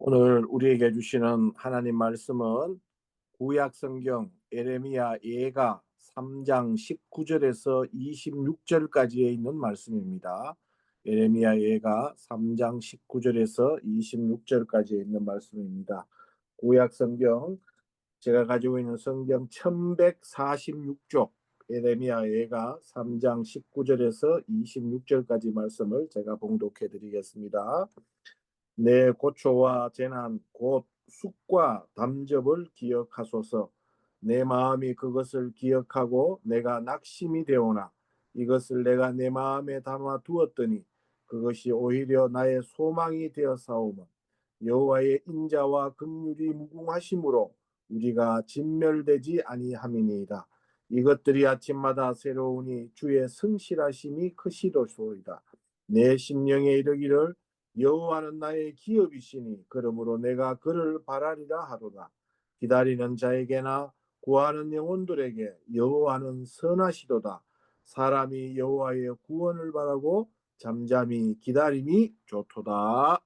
오늘 우리에게 주시는 하나님 말씀은 구약 성경 에레미야 예가 3장 19절에서 26절까지에 있는 말씀입니다. 에레미야 예가 3장 19절에서 26절까지에 있는 말씀입니다. 구약 성경 제가 가지고 있는 성경 1146쪽 에레미야 예가 3장 19절에서 26절까지 말씀을 제가 봉독해 드리겠습니다. 내 고초와 재난 곧 숙과 담접을 기억하소서. 내 마음이 그것을 기억하고 내가 낙심이 되오나 이것을 내가 내 마음에 담아 두었더니 그것이 오히려 나의 소망이 되었사오며 여호와의 인자와 긍휼이 무궁하심으로 우리가 진멸되지 아니함이니이다. 이것들이 아침마다 새로우니 주의 성실하심이 크시도소이다. 내 심령에 이르기를 여호와는 나의 기업이시니 그러므로 내가 그를 바라리라 하도다. 기다리는 자에게나 구하는 영혼들에게 여호와는 선하시도다. 사람이 여호와의 구원을 바라고 잠잠히 기다림이 좋도다.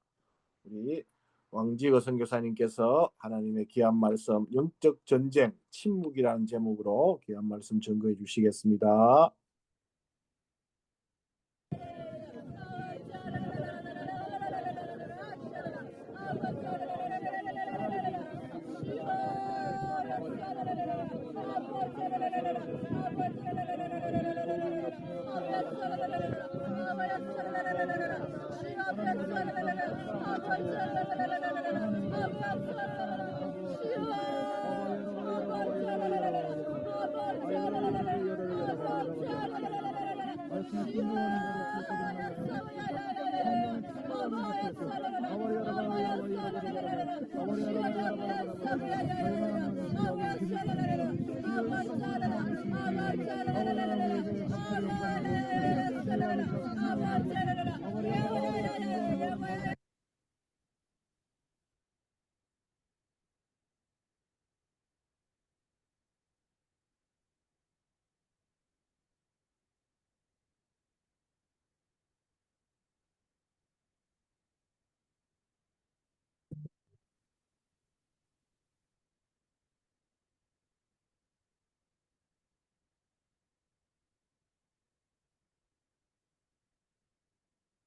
우리 왕지거 선교사님께서 하나님의 귀한 말씀 영적 전쟁 침묵이라는 제목으로 귀한 말씀 전거해 주시겠습니다.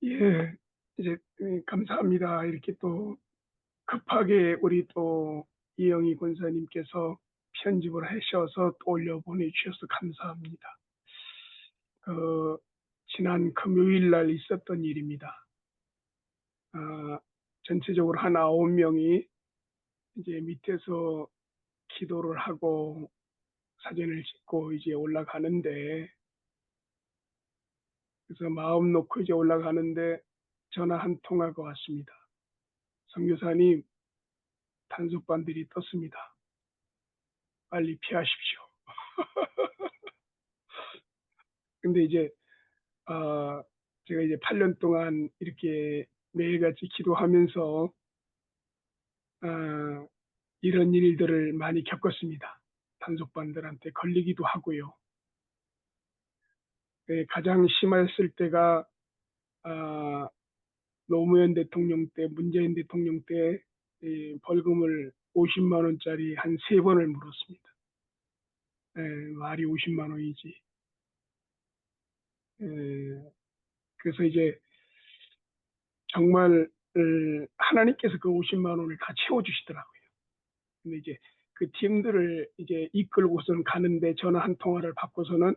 예, 이제 감사합니다. 이렇게 또 급하게 우리 또 이영희 권사님께서 편집을 하셔서 또 올려보내 주셔서 감사합니다. 지난 금요일 날 있었던 일입니다. 전체적으로 한 9명이 이제 밑에서 기도를 하고 사진을 찍고 이제 올라가는데, 그래서 마음 놓고 이제 올라가는데 전화 한 통화가 왔습니다. 선교사님, 단속반들이 떴습니다. 빨리 피하십시오. 근데 이제 제가 이제 8년 동안 이렇게 매일같이 기도하면서 이런 일들을 많이 겪었습니다. 단속반들한테 걸리기도 하고요. 가장 심했을 때가 노무현 대통령 때, 문재인 대통령 때 벌금을 50만 원짜리 한 3번을 물었습니다. 말이 50만 원이지. 그래서 이제 정말 하나님께서 그 50만 원을 다 채워주시더라고요. 근데 이제 그 팀들을 이제 이끌고선 가는데 전화 한 통화를 받고서는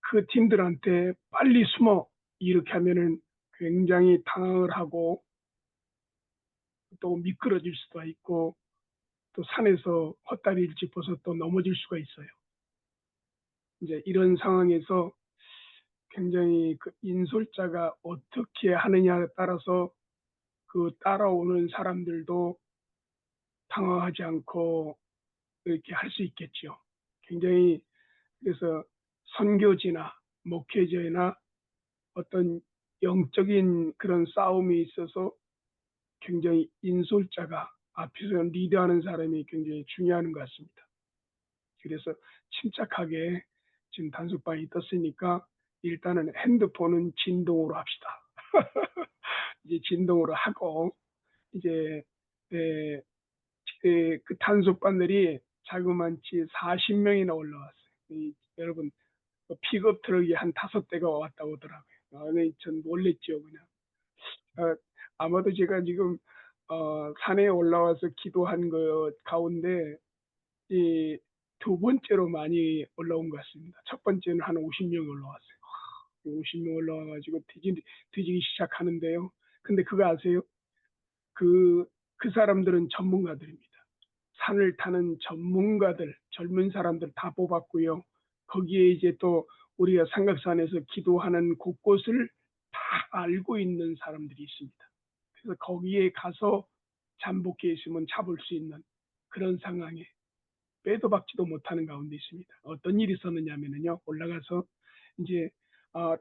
그 팀들한테 빨리 숨어 이렇게 하면은 굉장히 당황을 하고 또 미끄러질 수도 있고 또 산에서 헛다리를 짚어서 또 넘어질 수가 있어요. 이제 이런 상황에서 굉장히 그 인솔자가 어떻게 하느냐에 따라서 그 따라오는 사람들도 당황하지 않고 이렇게 할 수 있겠죠. 굉장히 그래서 선교지나 목회자나 어떤 영적인 그런 싸움이 있어서 굉장히 인솔자가 앞에서 리드하는 사람이 굉장히 중요한 것 같습니다. 그래서 침착하게 지금 단속반이 떴으니까 일단은 핸드폰은 진동으로 합시다. 이제 진동으로 하고 이제 에, 그 단속반들이 자그만치 40명이나 올라왔어요. 여러분 픽업 트럭이 한 5대가 왔다 오더라고요. 네, 전 놀랬죠 그냥. 아마도 제가 지금 산에 올라와서 기도한 것 가운데 이 두 번째로 많이 올라온 것 같습니다. 첫 번째는 한 50명 올라왔어요. 50명 올라와가지고 뒤지기 시작하는데요. 근데 그거 아세요? 그, 그 사람들은 전문가들입니다. 산을 타는 전문가들, 젊은 사람들 다 뽑았고요. 거기에 이제 또 우리가 삼각산에서 기도하는 곳곳을 다 알고 있는 사람들이 있습니다. 그래서 거기에 가서 잠복해 있으면 잡을 수 있는 그런 상황에 빼도 박지도 못하는 가운데 있습니다. 어떤 일이 있었느냐면요. 올라가서 이제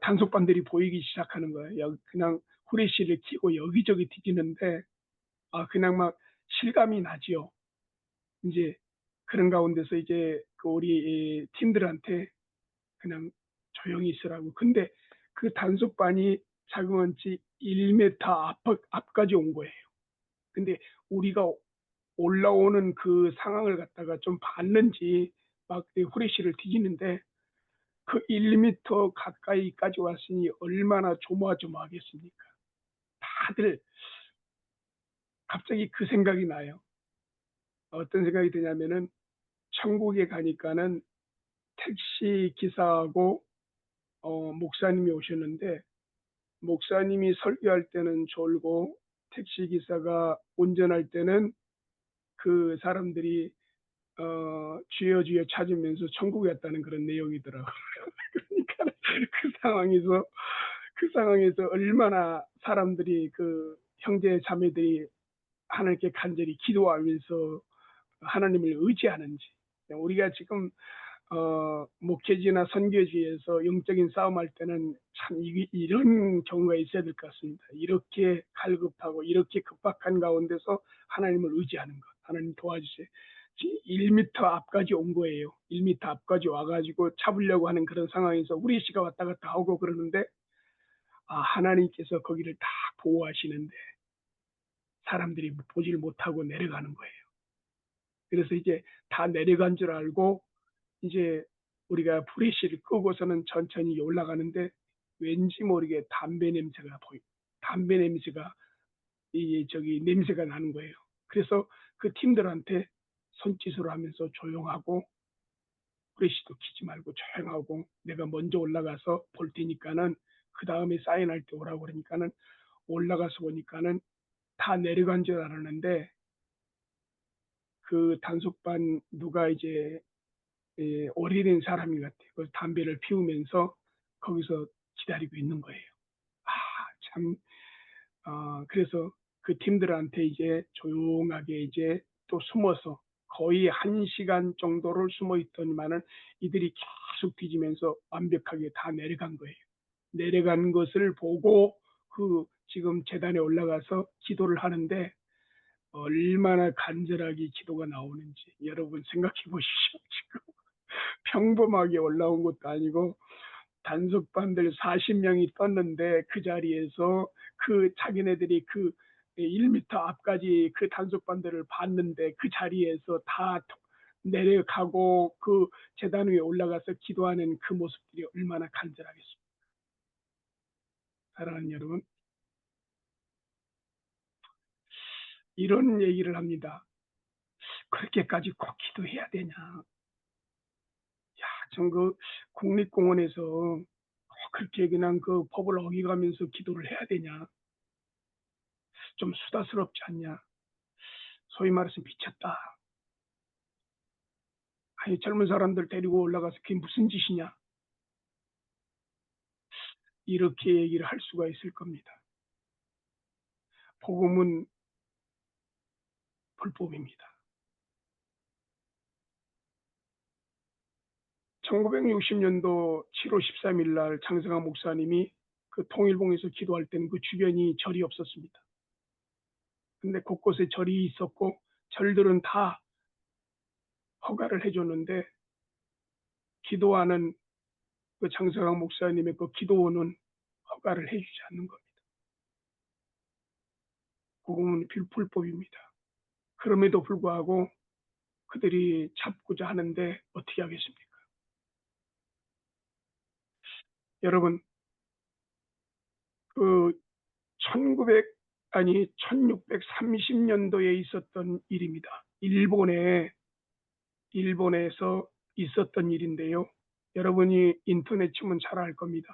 단속반들이 보이기 시작하는 거예요. 그냥 후레쉬를 켜고 여기저기 뒤지는데 그냥 막 실감이 나지요. 이제 그런 가운데서 이제 그 우리 팀들한테 그냥 조용히 있으라고. 근데 그 단속반이 자그만치 1m 앞까지 온 거예요. 근데 우리가 올라오는 그 상황을 갖다가 좀 봤는지 막 후레쉬를 뒤지는데 그 1m 가까이까지 왔으니 얼마나 조마조마하겠습니까? 다들 갑자기 그 생각이 나요. 어떤 생각이 드냐면은 천국에 가니까는 택시 기사하고 목사님이 오셨는데 목사님이 설교할 때는 졸고 택시 기사가 운전할 때는 그 사람들이 주여 주여 찾으면서 천국에 갔다는 그런 내용이더라고요. 그러니까 그 상황에서 얼마나 사람들이 그 형제 자매들이 하나님께 간절히 기도하면서 하나님을 의지하는지. 우리가 지금 목회지나 선교지에서 영적인 싸움할 때는 참 이런 경우가 있어야 될 것 같습니다. 이렇게 갈급하고 이렇게 급박한 가운데서 하나님을 의지하는 것. 하나님 도와주세요. 1m 앞까지 온 거예요. 1m 앞까지 와가지고 잡으려고 하는 그런 상황에서 우리 씨가 왔다 갔다 하고 그러는데 하나님께서 거기를 다 보호하시는데 사람들이 보질 못하고 내려가는 거예요. 그래서 이제 다 내려간 줄 알고 이제 우리가 프레쉬를 끄고서는 천천히 올라가는데 왠지 모르게 담배 냄새가 담배 냄새가 저기 냄새가 나는 거예요. 그래서 그 팀들한테 손짓으로 하면서 조용하고 프레쉬도 키지 말고 조용하고 내가 먼저 올라가서 볼 테니까는 그 다음에 사인할 때 오라고 그러니까는 올라가서 보니까는 다 내려간 줄 알았는데 그 단속반 누가 이제 오래된 사람이 같아요. 그래서 담배를 피우면서 거기서 기다리고 있는 거예요. 참, 그래서 그 팀들한테 이제 조용하게 이제 또 숨어서 거의 1시간 정도를 숨어 있더니만은 이들이 계속 뒤지면서 완벽하게 다 내려간 거예요. 내려간 것을 보고 그 지금 재단에 올라가서 기도를 하는데 얼마나 간절하게 기도가 나오는지 여러분 생각해 보십시오. 지금 평범하게 올라온 것도 아니고 단속반들 40명이 떴는데 그 자리에서 그 자기네들이 그 1m 앞까지 그 단속반들을 봤는데 그 자리에서 다 내려가고 그 재단 위에 올라가서 기도하는 그 모습들이 얼마나 간절하겠습니까? 사랑하는 여러분, 이런 얘기를 합니다. 그렇게까지 꼭 기도해야 되냐? 전 그 국립공원에서 그렇게 그냥 그 법을 어기가면서 기도를 해야 되냐? 좀 수다스럽지 않냐? 소위 말해서 미쳤다. 아니, 젊은 사람들 데리고 올라가서 그게 무슨 짓이냐? 이렇게 얘기를 할 수가 있을 겁니다. 복음은 불법입니다. 1960년도 7월 13일 날 장성환 목사님이 그 통일봉에서 기도할 때는 그 주변이 절이 없었습니다. 근데 곳곳에 절이 있었고 절들은 다 허가를 해줬는데 기도하는 그 장성환 목사님의 그 기도원은 허가를 해주지 않는 겁니다. 구금은 불법입니다. 그럼에도 불구하고 그들이 잡고자 하는데 어떻게 하겠습니까? 여러분, 그 1900 아니 1630년도에 있었던 일입니다. 일본에서 있었던 일인데요. 여러분이 인터넷 치면 잘 알 겁니다.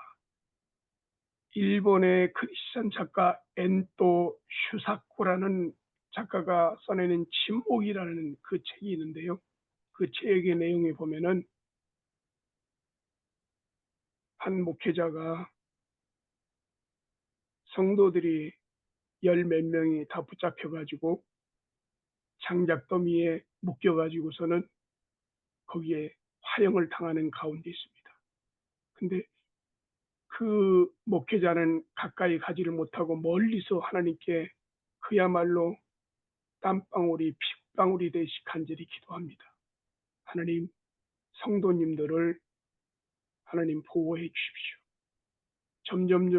일본의 크리스천 작가 엔토 슈사코라는 작가가 써내는 침묵이라는 그 책이 있는데요. 그 책의 내용에 보면은 한 목회자가 성도들이 열 몇 명이 다 붙잡혀가지고 장작더미에 묶여가지고서는 거기에 화형을 당하는 가운데 있습니다. 근데 그 목회자는 가까이 가지를 못하고 멀리서 하나님께 그야말로 땀방울이 핏방울이 되시 간절히 기도합니다. 하나님, 성도님들을 하나님 보호해 주십시오. 점점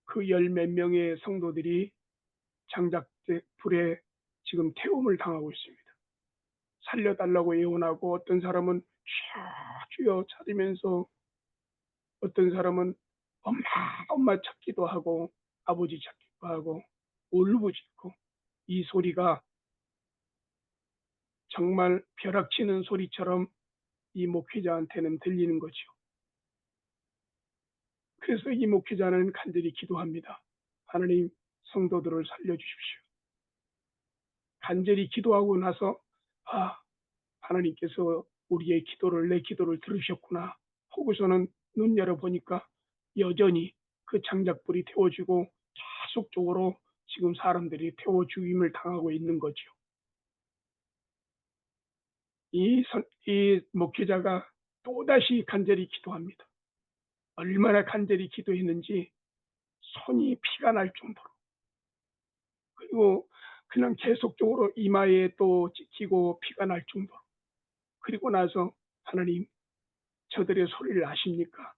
그 열 몇 명의 성도들이 장작대 불에 지금 태움을 당하고 있습니다. 살려달라고 애원하고 어떤 사람은 주여 찾으면서 어떤 사람은 엄마 찾기도 하고 아버지 찾기도 하고 울부짖고 이 소리가 정말 벼락치는 소리처럼 이 목회자한테는 들리는 거죠. 그래서 이 목회자는 간절히 기도합니다. 하나님, 성도들을 살려주십시오. 간절히 기도하고 나서 하나님께서 내 기도를 들으셨구나 하고서는 눈 열어보니까 여전히 그 장작불이 태워지고 계속적으로 지금 사람들이 태워 죽임을 당하고 있는 거죠. 이 목회자가 또다시 간절히 기도합니다. 얼마나 간절히 기도했는지 손이 피가 날 정도로, 그리고 그냥 계속적으로 이마에 또 찍히고 피가 날 정도로, 그리고 나서 하나님, 저들의 소리를 아십니까?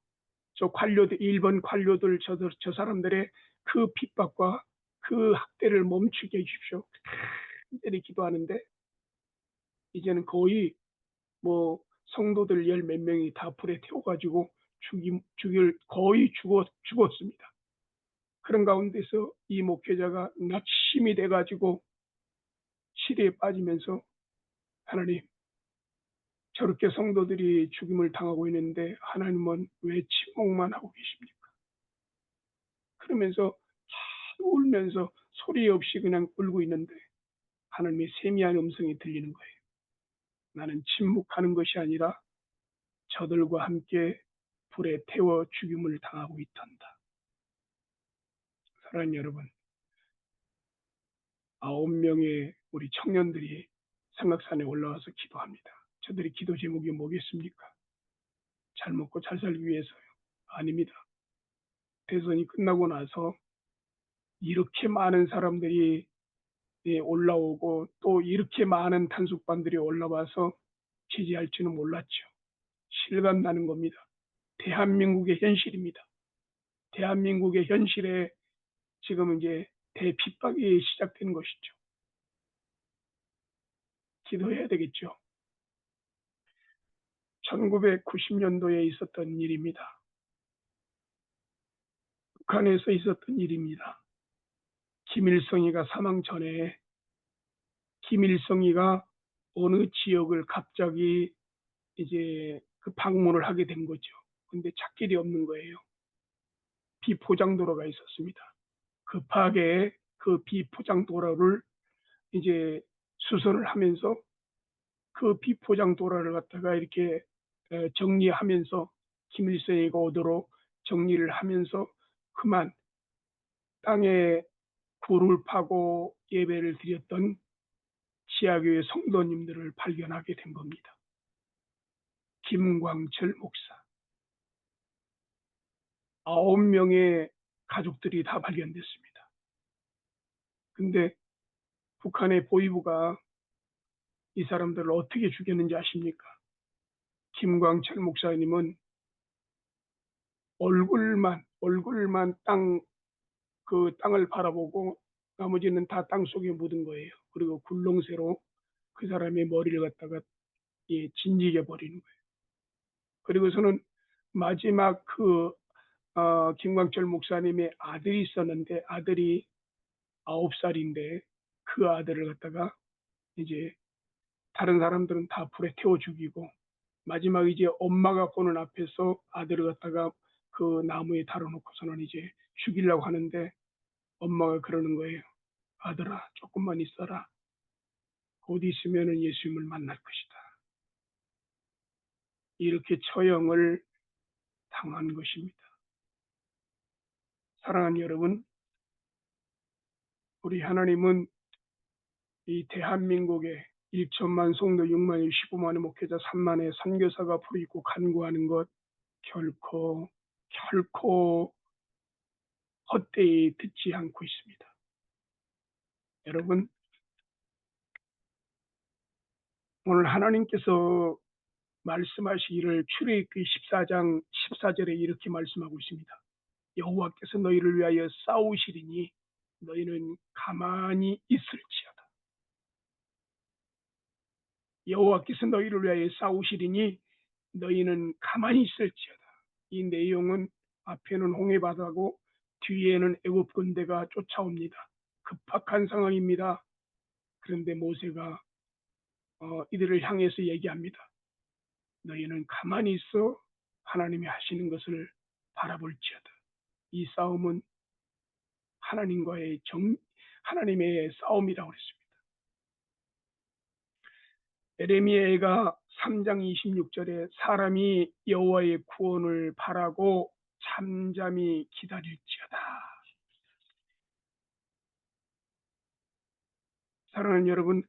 저 관료들, 일본 관료들, 저 사람들의 그 핍박과 그 학대를 멈추게 해주십시오. 간절히 기도하는데 이제는 거의 뭐 성도들 열 몇 명이 다 불에 태워가지고 거의 죽었습니다. 그런 가운데서 이 목회자가 낙심이 돼가지고 시대에 빠지면서 하나님, 저렇게 성도들이 죽임을 당하고 있는데 하나님은 왜 침묵만 하고 계십니까? 그러면서 울면서 소리 없이 그냥 울고 있는데 하나님의 세미한 음성이 들리는 거예요. 나는 침묵하는 것이 아니라 저들과 함께 불에 태워 죽임을 당하고 있단다. 사랑하는 여러분, 9명의 우리 청년들이 삼각산에 올라와서 기도합니다. 저들이 기도 제목이 뭐겠습니까? 잘 먹고 잘 살기 위해서요. 아닙니다. 대선이 끝나고 나서 이렇게 많은 사람들이 올라오고 또 이렇게 많은 단속반들이 올라와서 지지할 줄은 몰랐죠. 실감나는 겁니다. 대한민국의 현실입니다. 대한민국의 현실에 지금 이제 대핍박이 시작된 것이죠. 기도해야 되겠죠. 1990년도에 있었던 일입니다. 북한에서 있었던 일입니다. 김일성이가 사망 전에 김일성이가 어느 지역을 갑자기 이제 그 방문을 하게 된 거죠. 근데 찾길이 없는 거예요. 비포장도로가 있었습니다. 급하게 그 비포장도로를 이제 수선을 하면서 그 비포장도로를 갖다가 이렇게 정리하면서 김일성이가 오도록 정리를 하면서 그만 땅에 굴을 파고 예배를 드렸던 지하교회 성도님들을 발견하게 된 겁니다. 김광철 목사. 9명의 가족들이 다 발견됐습니다. 근데 북한의 보위부가 이 사람들을 어떻게 죽였는지 아십니까? 김광철 목사님은 얼굴만 그 땅을 바라보고 나머지는 다 땅속에 묻은 거예요. 그리고 굴렁쇠로 그 사람의 머리를 갖다가 진지게 버리는 거예요. 그리고서는 마지막 김광철 목사님의 아들이 있었는데, 아들이 9살인데 그 아들을 갖다가 이제 다른 사람들은 다 불에 태워 죽이고, 마지막 이제 엄마가 보는 앞에서 아들을 갖다가 그 나무에 달아놓고서는 이제 죽이려고 하는데, 엄마가 그러는 거예요. 아들아, 조금만 있어라. 곧 있으면은 예수님을 만날 것이다. 이렇게 처형을 당한 것입니다. 사랑하는 여러분, 우리 하나님은 이 대한민국에 1천만 성도 6만의 15만의 목회자 3만의 선교사가 부르짖고 간구하는 것 결코 헛되이 듣지 않고 있습니다. 여러분, 오늘 하나님께서 말씀하시기를 출애굽기 14장 14절에 이렇게 말씀하고 있습니다. 여호와께서 너희를 위하여 싸우시리니 너희는 가만히 있을지어다. 여호와께서 너희를 위하여 싸우시리니 너희는 가만히 있을지어다. 이 내용은 앞에는 홍해바다고 뒤에는 애굽 군대가 쫓아옵니다. 급박한 상황입니다. 그런데 모세가 이들을 향해서 얘기합니다. 너희는 가만히 있어 하나님이 하시는 것을 바라볼지어다. 이 싸움은 하나님의 싸움이라고 그랬습니다. 에레미야가 3장 26절에 사람이 여호와의 구원을 바라고 잠잠히 기다릴지어다. 사랑하는 여러분,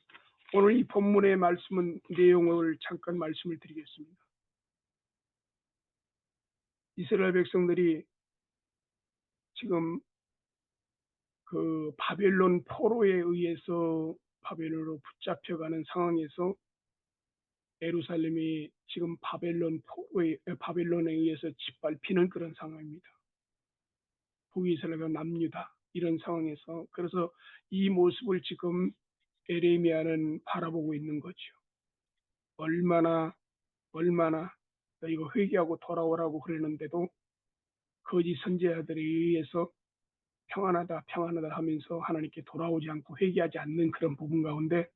오늘 이 본문의 말씀은 내용을 잠깐 말씀을 드리겠습니다. 이스라엘 백성들이 지금 그 바벨론 포로에 의해서 바벨론으로 붙잡혀가는 상황에서 예루살렘이 지금 바벨론에 의해서 짓밟히는 그런 상황입니다. 북이스라엘과 남유다 이런 상황에서, 그래서 이 모습을 지금 에레미야는 바라보고 있는 거죠. 얼마나 이거 회개하고 돌아오라고 그러는데도 거짓 선지자들에 의해서 평안하다 하면서 하나님께 돌아오지 않고 회개하지 않는 그런 부분 가운데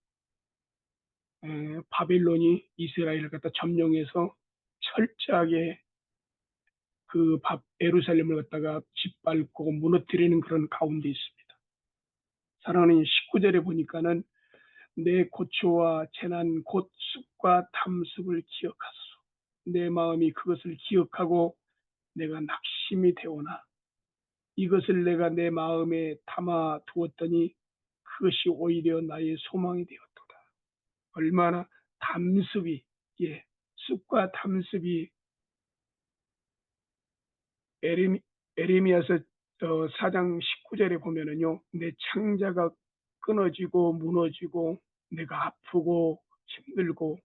바벨론이 이스라엘을 갖다 점령해서 철저하게 예루살렘을 갖다가 짓밟고 무너뜨리는 그런 가운데 있습니다. 사랑하는 19절에 보니까는 내 고초와 재난 곧 습과 탐습을 기억하소서. 내 마음이 그것을 기억하고 내가 낙심이 되오나 이것을 내가 내 마음에 담아 두었더니 그것이 오히려 나의 소망이 되었도다. 얼마나 습과 탐습이 에레미야서 4장 19절에 보면은요, 내 창자가 끊어지고 무너지고 내가 아프고 힘들고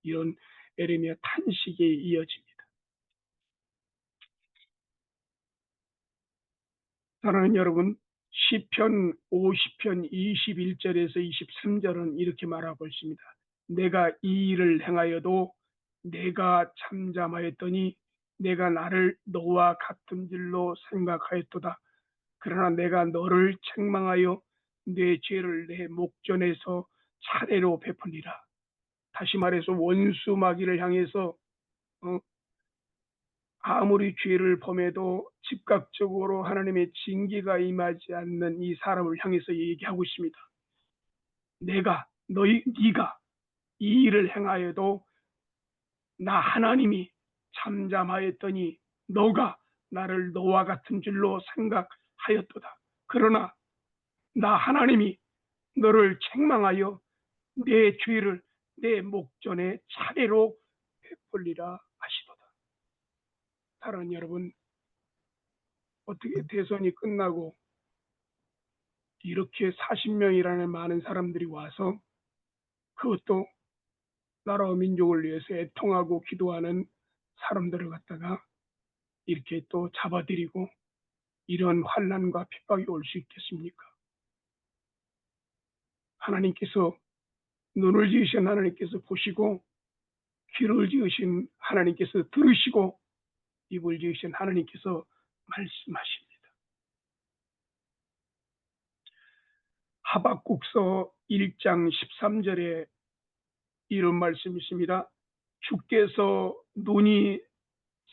이런 에레미야 탄식이 이어집니다. 사랑하는 여러분, 시편 50편 21절에서 23절은 이렇게 말하고 있습니다. 내가 이 일을 행하여도 내가 잠잠하였더니 내가 나를 너와 같은 줄로 생각하였도다. 그러나 내가 너를 책망하여 내 죄를 내 목전에서 차례로 베풀리라. 다시 말해서 원수 마귀를 향해서 아무리 죄를 범해도 즉각적으로 하나님의 징계가 임하지 않는 이 사람을 향해서 얘기하고 있습니다. 네가 이 일을 행하여도 나 하나님이 잠잠하였더니 너가 나를 너와 같은 줄로 생각하였도다. 그러나 나 하나님이 너를 책망하여 내 죄를 내 목전에 차례로 베풀리라 하시도다. 사랑하는 여러분, 어떻게 대선이 끝나고 이렇게 40명이라는 많은 사람들이 와서 그것도 나라와 민족을 위해서 애통하고 기도하는 사람들을 갖다가 이렇게 또 잡아들이고 이런 환난과 핍박이 올 수 있겠습니까? 하나님께서 눈을 지으신 하나님께서 보시고, 귀를 지으신 하나님께서 들으시고, 입을 지으신 하나님께서 말씀하십니다. 하박국서 1장 13절에 이런 말씀이 있습니다. 주께서 눈이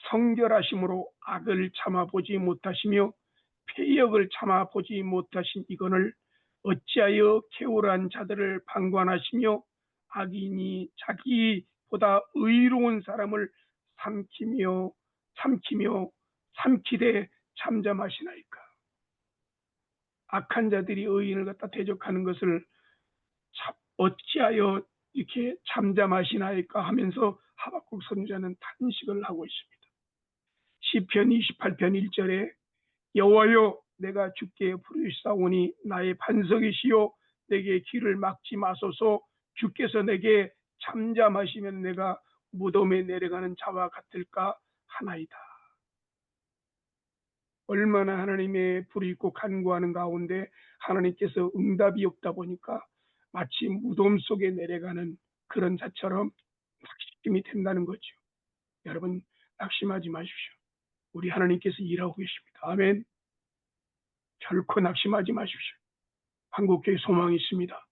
성결하심으로 악을 참아보지 못하시며 패역을 참아보지 못하신 이거를 어찌하여 게으르한 자들을 방관하시며 악인이 자기보다 의로운 사람을 삼키되 잠잠하시나이까. 악한 자들이 의인을 갖다 대적하는 것을 어찌하여 이렇게 잠잠하시나이까 하면서 하박국 선지자는 탄식을 하고 있습니다. 시편 28편 1절에 여호와여 내가 주께 부르짖사오니 나의 반석이시요 내게 길을 막지 마소서. 주께서 내게 잠잠하시면 내가 무덤에 내려가는 자와 같을까 하나이다. 얼마나 하나님의 부르짖고 간구하는 가운데 하나님께서 응답이 없다 보니까 마치 무덤 속에 내려가는 그런 자처럼 낙심이 된다는 거죠. 여러분 낙심하지 마십시오. 우리 하나님께서 일하고 계십니다. 아멘. 결코 낙심하지 마십시오. 한국교회 소망이 있습니다.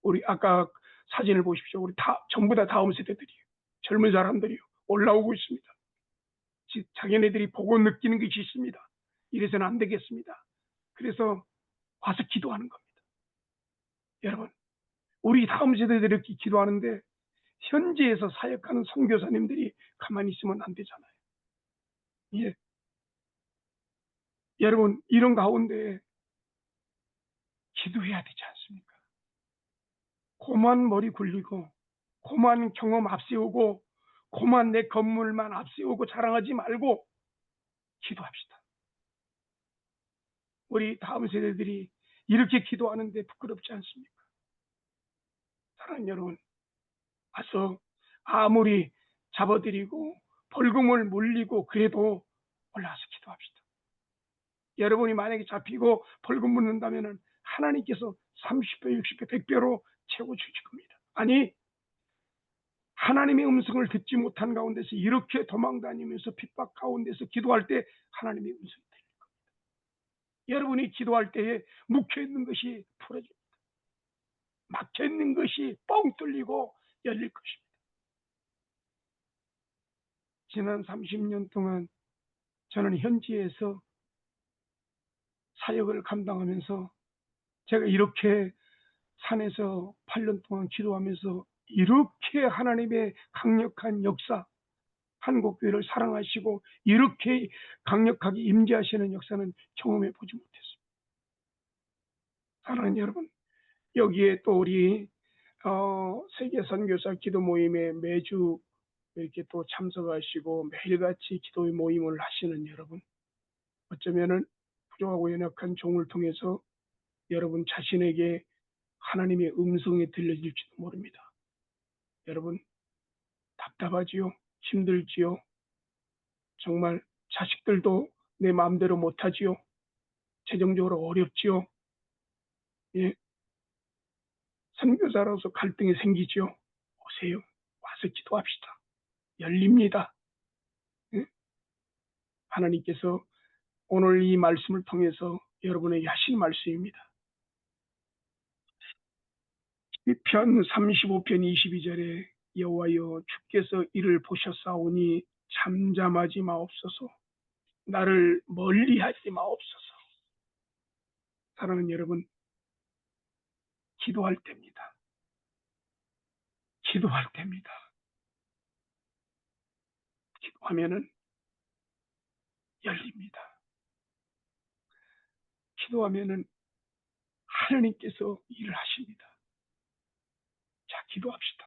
우리 아까 사진을 보십시오. 우리 전부 다 다음 세대들이에요. 젊은 사람들이요. 올라오고 있습니다. 자기네들이 보고 느끼는 것이 있습니다. 이래서는 안 되겠습니다. 그래서 와서 기도하는 겁니다. 여러분, 우리 다음 세대들이 이렇게 기도하는데 현지에서 사역하는 선교사님들이 가만히 있으면 안 되잖아요. 예. 여러분, 이런 가운데 기도해야 되지 않습니까? 고만 머리 굴리고 고만 경험 앞세우고 고만 내 건물만 앞세우고 자랑하지 말고 기도합시다. 우리 다음 세대들이 이렇게 기도하는데 부끄럽지 않습니까? 사랑하는 여러분, 와서 아무리 잡아들이고 벌금을 물리고 그래도 올라와서 기도합시다. 여러분이 만약에 잡히고 벌금 묻는다면 하나님께서 30배, 60배, 100배로 채워주실 겁니다. 아니, 하나님의 음성을 듣지 못한 가운데서 이렇게 도망다니면서 핍박 가운데서 기도할 때 하나님의 음성이 들릴 겁니다. 여러분이 기도할 때에 묵혀있는 것이 풀어집니다. 막혀있는 것이 뻥 뚫리고 열릴 것입니다. 지난 30년 동안 저는 현지에서 사역을 감당하면서 제가 이렇게 산에서 8년 동안 기도하면서 이렇게 하나님의 강력한 역사, 한국교회를 사랑하시고 이렇게 강력하게 임재하시는 역사는 경험해 보지 못했습니다. 사랑하는 여러분, 여기에 또 우리 세계 선교사 기도 모임에 매주 이렇게 또 참석하시고 매일같이 기도의 모임을 하시는 여러분, 어쩌면은 부족하고 연약한 종을 통해서 여러분 자신에게 하나님의 음성이 들려질지도 모릅니다. 여러분 답답하지요? 힘들지요? 정말 자식들도 내 마음대로 못하지요? 재정적으로 어렵지요? 예, 선교사로서 갈등이 생기지요? 오세요. 와서 기도합시다. 열립니다. 예? 하나님께서 오늘 이 말씀을 통해서 여러분에게 하신 말씀입니다. 편 35편 22절에 여호와여 주께서 이를 보셨사오니 잠잠하지 마옵소서. 나를 멀리하지 마옵소서. 사랑하는 여러분, 기도할 때입니다. 기도할 때입니다. 기도하면은 열립니다. 기도하면은 하나님께서 일을 하십니다. 자, 기도합시다.